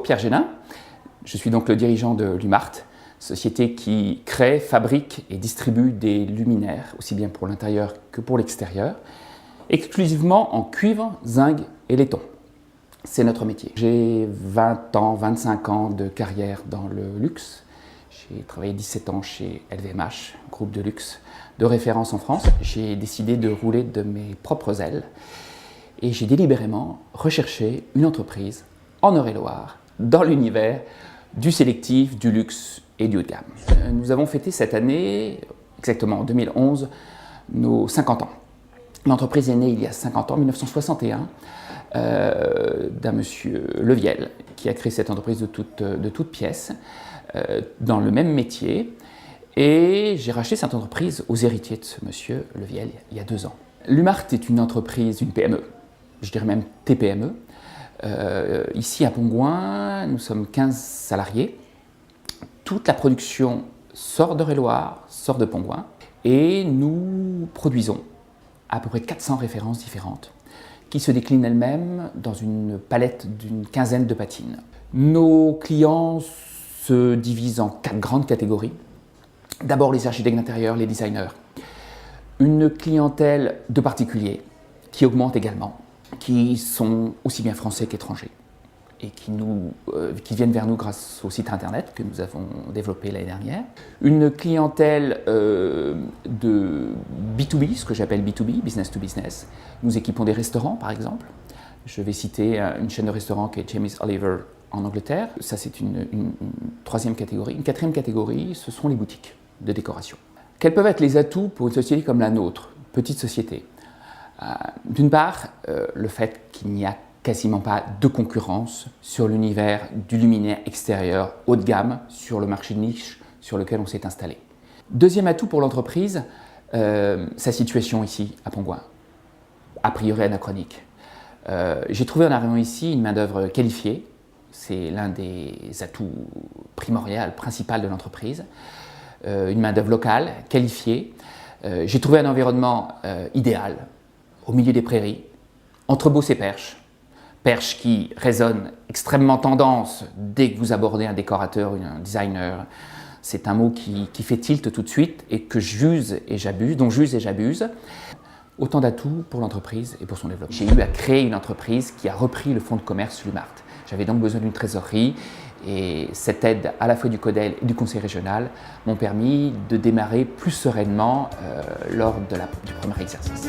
Pierre Génin. Je suis donc le dirigeant de Lumart, société qui crée, fabrique et distribue des luminaires, aussi bien pour l'intérieur que pour l'extérieur, exclusivement en cuivre, zinc et laiton. C'est notre métier. J'ai 20 ans, 25 ans de carrière dans le luxe. J'ai travaillé 17 ans chez LVMH, groupe de luxe de référence en France. J'ai décidé de rouler de mes propres ailes et j'ai délibérément recherché une entreprise en Eure-et-Loir, dans l'univers du sélectif, du luxe et du haut de gamme. Nous avons fêté cette année, exactement en 2011, nos 50 ans. L'entreprise est née il y a 50 ans, 1961, d'un monsieur Leviel, qui a créé cette entreprise de toutes pièces, dans le même métier. Et j'ai racheté cette entreprise aux héritiers de ce monsieur Leviel il y a 2 ans. Lumart est une entreprise, une PME, je dirais même TPME. Ici à Pongouin, nous sommes 15 salariés. Toute la production sort d'Eure-et-Loir, sort de Pongouin, et nous produisons à peu près 400 références différentes qui se déclinent elles-mêmes dans une palette d'une quinzaine de patines. Nos clients se divisent en 4 grandes catégories. D'abord les architectes d'intérieur, les designers. Une clientèle de particuliers qui augmente également, qui sont aussi bien français qu'étrangers et qui viennent vers nous grâce au site internet que nous avons développé l'année dernière. Une clientèle de B2B, ce que j'appelle B2B, business to business. Nous équipons des restaurants par exemple. Je vais citer une chaîne de restaurants qui est Jamie's Oliver en Angleterre. Ça c'est une troisième catégorie. Une quatrième catégorie, ce sont les boutiques de décoration. Quels peuvent être les atouts pour une société comme la nôtre, petite société? D'une part, le fait qu'il n'y a quasiment pas de concurrence sur l'univers du luminaire extérieur haut de gamme, sur le marché de niche sur lequel on s'est installé. Deuxième atout pour l'entreprise, sa situation ici, à Pongouin, a priori anachronique. J'ai trouvé en arrivant ici une main-d'œuvre qualifiée, c'est l'un des atouts primordiaux, principal de l'entreprise. Une main-d'œuvre locale, qualifiée. J'ai trouvé un environnement idéal, au milieu des prairies, entre Beauce et Perche. Perche qui résonne extrêmement tendance dès que vous abordez un décorateur ou un designer. C'est un mot qui fait tilt tout de suite et que j'use et j'abuse, dont j'use et j'abuse. Autant d'atouts pour l'entreprise et pour son développement. J'ai eu à créer une entreprise qui a repris le fonds de commerce Lumart. J'avais donc besoin d'une trésorerie et cette aide à la fois du CODEL et du conseil régional m'ont permis de démarrer plus sereinement lors du premier exercice.